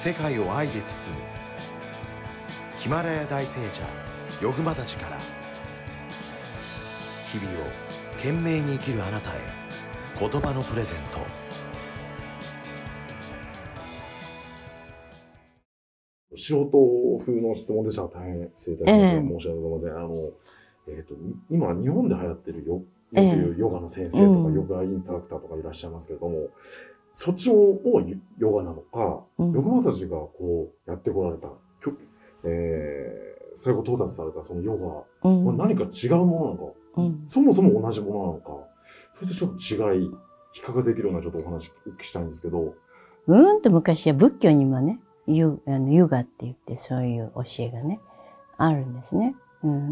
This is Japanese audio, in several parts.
世界を愛で包むヒマラヤ大聖者ヨグマたちから、日々を懸命に生きるあなたへ言葉のプレゼント。素人風の質問でしたら大変失礼いたしますが、申し訳ございません。今日本で流行ってるよくいうヨガの先生とか、ヨガインストラクターとかいらっしゃいますけれども、そっちをヨガなのか、ヨグマたちがこうやってこられた、最後到達されたそのヨガは何か違うものなのか、そもそも同じものなのか、それでちょっと違い、比較できるようなちょっとお話お聞きしたいんですけど。と昔は仏教にもね、ヨガって言ってそういう教えがね、あるんですね。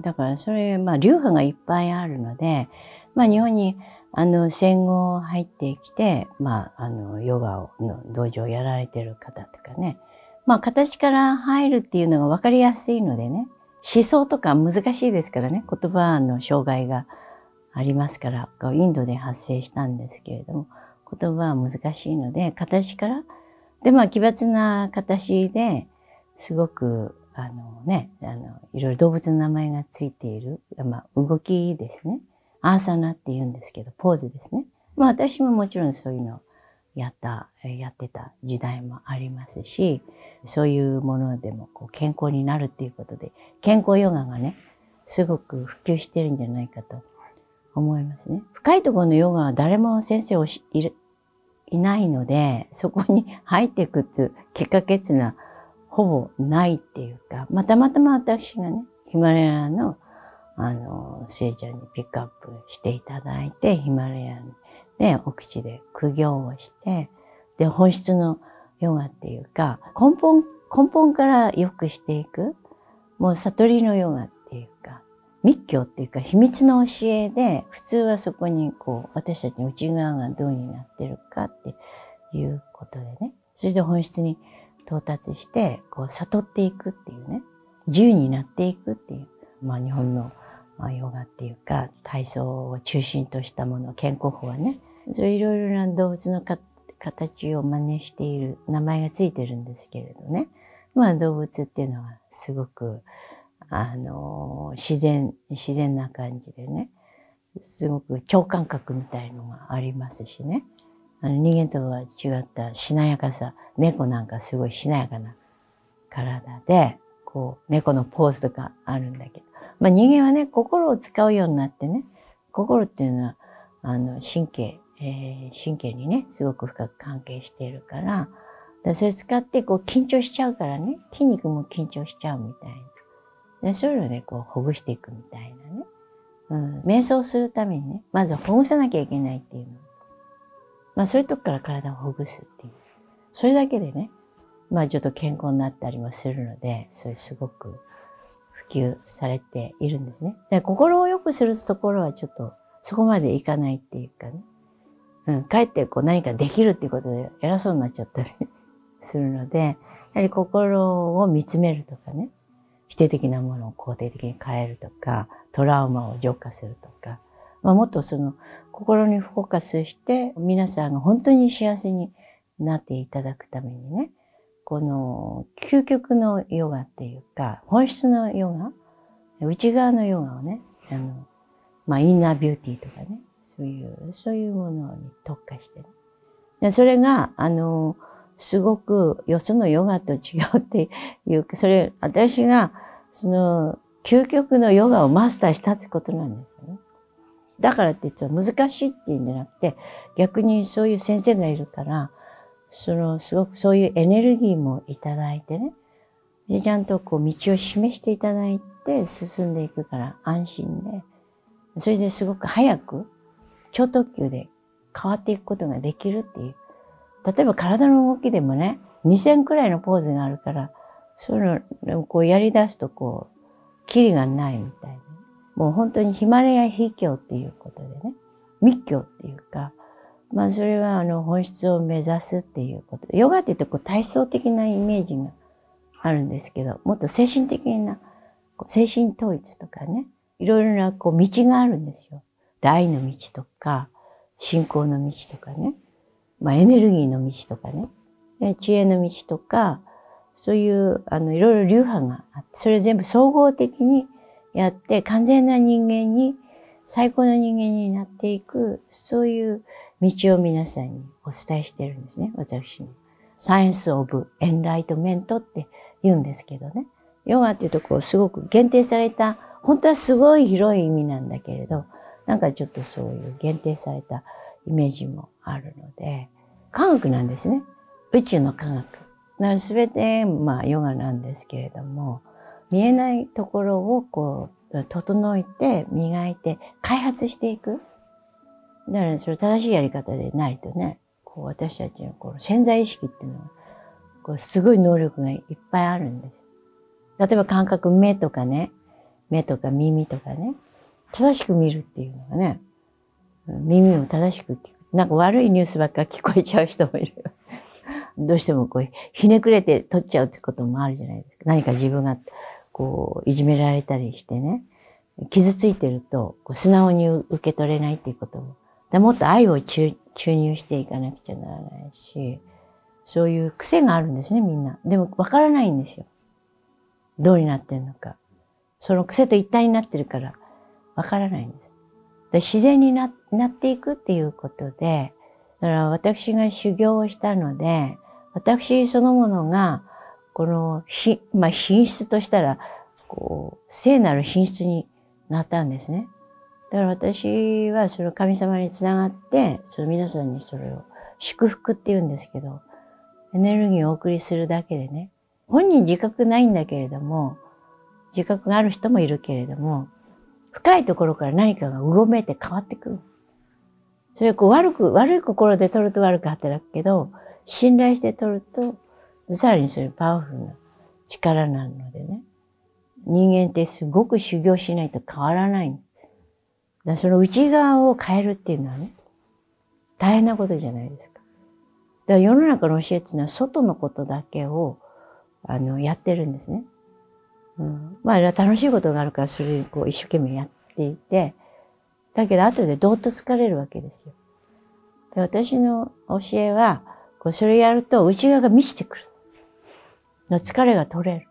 だからそれ、流派がいっぱいあるので、日本に戦後入ってきて、ヨガの道場をやられてる方とかね、形から入るっていうのが分かりやすいのでね、思想とか難しいですからね、言葉の障害がありますから、インドで発生したんですけれども、言葉は難しいので、形から、で、奇抜な形ですごく、いろいろ動物の名前がついている、動きですね。アーサナって言うんですけど、ポーズですね。私ももちろんそういうのをやってた時代もありますし、そういうものでも健康になるっていうことで、健康ヨガがね、すごく普及してるんじゃないかと思いますね。深いところのヨガは誰も先生いないので、そこに入っていくっていう結果決なほぼないっていうか、たまたま私がね、ヒマラヤの聖者にピックアップしていただいて、ヒマラヤで奥地で苦行をして、で、本質のヨガっていうか、根本から良くしていく、もう悟りのヨガっていうか、密教っていうか秘密の教えで、普通はそこに私たちの内側がどうになってるかっていうことでね、それで本質に到達して、悟っていくっていうね、自由になっていくっていう、日本のヨガっていうか、体操を中心としたもの、健康法はね、そういういろいろな動物の形を真似している、名前がついてるんですけれどね。動物っていうのはすごく、自然な感じでね、すごく超感覚みたいのがありますしね。人間とは違ったしなやかさ、猫なんかすごいしなやかな体で、猫のポーズとかあるんだけど、人間はね、心を使うようになってね、心っていうのは、神経にね、すごく深く関係しているから、それ使って緊張しちゃうからね、筋肉も緊張しちゃうみたいな。で、そういうのをね、ほぐしていくみたいなね。瞑想するためにね、まずほぐさなきゃいけないっていうの。そういうとこから体をほぐすっていう。それだけでね、ちょっと健康になったりもするので、それすごく普及されているんですね。で、心を良くするところはちょっとそこまでいかないっていうかね。かえって何かできるっていうことで偉そうになっちゃったりするので、やはり心を見つめるとかね、否定的なものを肯定的に変えるとか、トラウマを浄化するとか、もっとその心にフォーカスして、皆さんが本当に幸せになっていただくためにね、この究極のヨガっていうか、本質のヨガ、内側のヨガをね、インナービューティーとかね、そういうものに特化してね。でそれが、すごくよそのヨガと違うっていうか、私が、究極のヨガをマスターしたってことなんですよね。だからって言って難しいっていうんじゃなくて、逆にそういう先生がいるから、すごくそういうエネルギーもいただいてね。で、ちゃんと道を示していただいて進んでいくから安心で。それですごく早く、超特急で変わっていくことができるっていう。例えば体の動きでもね、2000くらいのポーズがあるから、そういうのやり出すとキリがないみたいな。もう本当にヒマラヤ秘境っていうことでね、密教っていうか、それは本質を目指すっていうことで、ヨガって言うと体操的なイメージがあるんですけど、もっと精神的な、精神統一とかね、いろいろな道があるんですよ。愛の道とか、信仰の道とかね、エネルギーの道とかね、知恵の道とか、そういういろいろ流派があって、それを全部総合的にやって完全な人間に、最高の人間になっていく、そういう道を皆さんにお伝えしてるんですね、私に。サイエンス・オブ・エンライトメントって言うんですけどね。ヨガっていうとこうすごく限定された、本当はすごい広い意味なんだけれど、なんかちょっとそういう限定されたイメージもあるので、科学なんですね。宇宙の科学。だから全て、ヨガなんですけれども、見えないところをこう、整えて、磨いて、開発していく。だからそれ正しいやり方でないとね、こう私たちのこの潜在意識っていうのは、こうすごい能力がいっぱいあるんです。例えば感覚、目とかね、目とか耳とかね、正しく見るっていうのがね、耳を正しく聞く。なんか悪いニュースばっか聞こえちゃう人もいる。どうしてもこうひねくれて取っちゃうってこともあるじゃないですか。何か自分がこういじめられたりしてね、傷ついてるとこう素直に受け取れないっていうことも。もっと愛を注入していかなくちゃならないし、そういう癖があるんですね、みんな。でもわからないんですよ。どうになってんのか。その癖と一体になってるからわからないんです。で自然になっていくっていうことで、だから私が修行をしたので、私そのものが、この品質としたら、こう、聖なる品質になったんですね。だから私はその神様につながって、その皆さんにそれを祝福って言うんですけど、エネルギーをお送りするだけでね、本人自覚ないんだけれども、自覚がある人もいるけれども、深いところから何かがうごめいて変わってくる。それをこう悪い心で取ると悪く働くけど、信頼して取ると、さらにそれパワフルな力なのでね。人間ってすごく修行しないと変わらない。だからその内側を変えるっていうのはね、大変なことじゃないですか。だから世の中の教えっていうのは外のことだけをやってるんですね。楽しいことがあるからそれをこう一生懸命やっていて、だけど後でどーっと疲れるわけですよ。で私の教えは、こうそれやると内側が満ちてくる。疲れが取れる。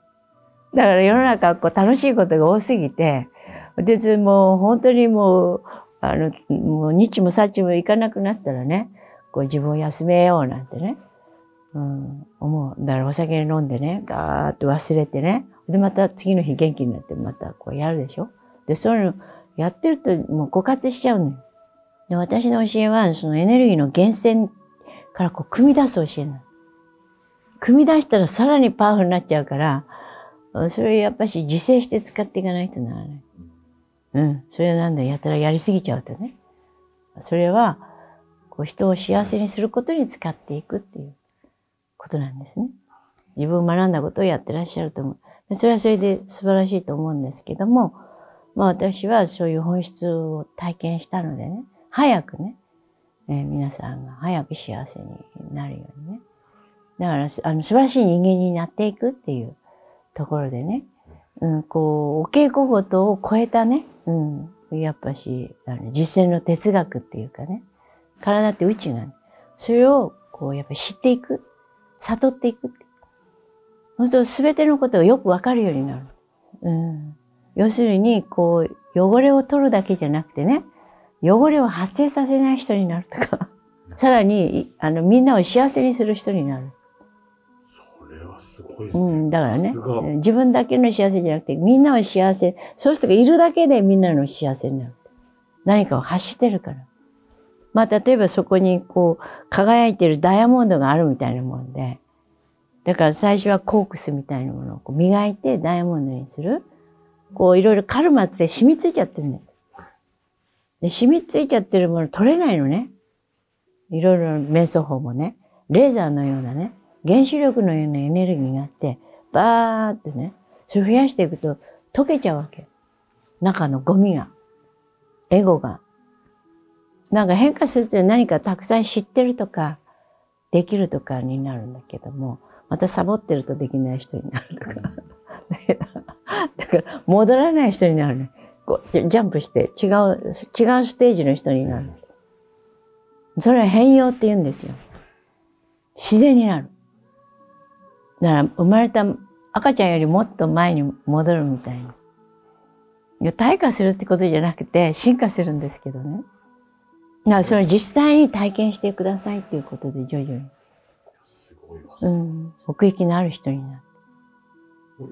だから世の中はこう楽しいことが多すぎて、別にもう本当にもう日もさっちもいかなくなったらね、こう自分を休めようなんてね、思う。だからお酒飲んでね、ガーッと忘れてね、でまた次の日元気になってまたこうやるでしょ。で、そういうのやってるともう枯渇しちゃうのよ。で、私の教えはそのエネルギーの源泉からこう組み出す教えなの。組み出したらさらにパワフルになっちゃうから、それやっぱし自制して使っていかないとならない。それはなんだ、やたらやりすぎちゃうとね。それは、こう人を幸せにすることに使っていくっていうことなんですね。自分学んだことをやってらっしゃると思う。それはそれで素晴らしいと思うんですけども、私はそういう本質を体験したのでね、早くね、皆さんが早く幸せになるようにね。だから素晴らしい人間になっていくっていうところでね、こう、お稽古事を超えたね、やっぱし、実践の哲学っていうかね、体って宇宙なんで、それをこう、やっぱり知っていく、悟っていくって。そうすると全てのことがよくわかるようになる。要するに、こう、汚れを取るだけじゃなくてね、汚れを発生させない人になるとか、さらに、みんなを幸せにする人になる。それはすごいですね。だからね、自分だけの幸せじゃなくて、みんなを幸せ、そういう人がいるだけでみんなの幸せになる。何かを発してるから。例えばそこにこう、輝いてるダイヤモンドがあるみたいなもんで、だから最初はコークスみたいなものをこう磨いてダイヤモンドにする。こういろいろカルマって染みついちゃってるんだよ。で、染みついちゃってるもの取れないのね。いろいろ瞑想法もね、レーザーのようなね、原子力のようなエネルギーがあって、バーってね、それ増やしていくと溶けちゃうわけ。中のゴミが、エゴが。なんか変化すると何かたくさん知ってるとか、できるとかになるんだけども、またサボってるとできない人になるとか。だから戻らない人になるね。こうジャンプして違うステージの人になる。それは変容って言うんですよ。自然になる。だから生まれた赤ちゃんよりもっと前に戻るみたいに。いや退化するってことじゃなくて進化するんですけどね。だからそれ実際に体験してくださいっていうことで徐々に。すごいわ。奥行きのある人になる。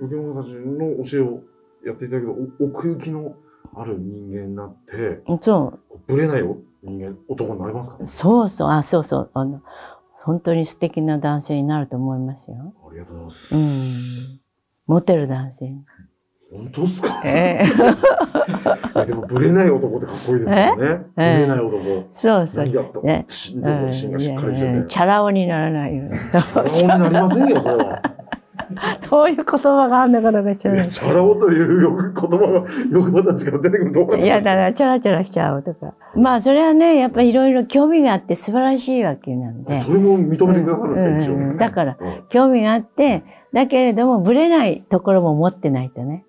ヨギモたちの教えをやっていただけど、奥行きのある人間になって、そう。ぶれないよ人間、男になりますかね。そうそう、そうそう。本当に素敵な男性になると思いますよ。ありがとうございます。モテる男性。本当ですか？でも、ぶれない男ってかっこいいですよね。ぶれない男。そうそう。何やったの？心がしっかりしてて。チャラ男にならないように。チャラ男になりませんよ、それは。そういう言葉があるのかどうか知らない。チャラ男という言葉がヨグマたちから出てくると思います。いや、だからチャラチャラしちゃうとか。まあ、それはね、やっぱりいろいろ興味があって素晴らしいわけなんで。それも認めてくださるんですか、一応。だから、興味があって、だけれども、ぶれないところも持ってないとね。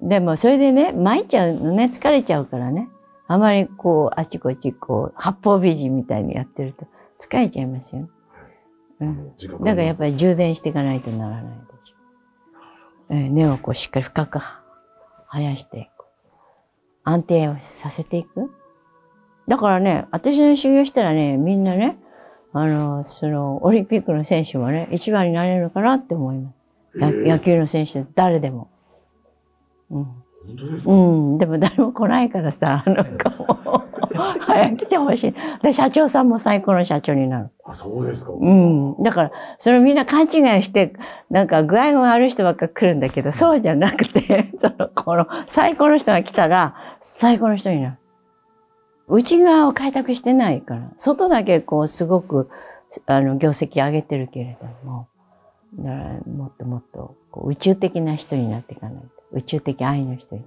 でも、それでね、参っちゃうのね、疲れちゃうからね。あまりこう、あちこちこう、八方美人みたいにやってると疲れちゃいますよ。だからやっぱり充電していかないとならないでしょ。根をこうしっかり深く生やしていく。安定をさせていく。だからね、私の修行したらね、みんなね、オリンピックの選手もね、一番になれるのかなって思います。野球の選手で誰でも。本当ですか？でも誰も来ないからさ、なんかもう、早く来てほしい。で、社長さんも最高の社長になる。あ、そうですか。だから、それみんな勘違いして、なんか具合が悪い人ばっか来るんだけど、そうじゃなくて、最高の人が来たら、最高の人になる。内側を開拓してないから、外だけこう、すごく、業績上げてるけれども、だからもっともっとこう宇宙的な人になっていかないと。宇宙的愛の人に。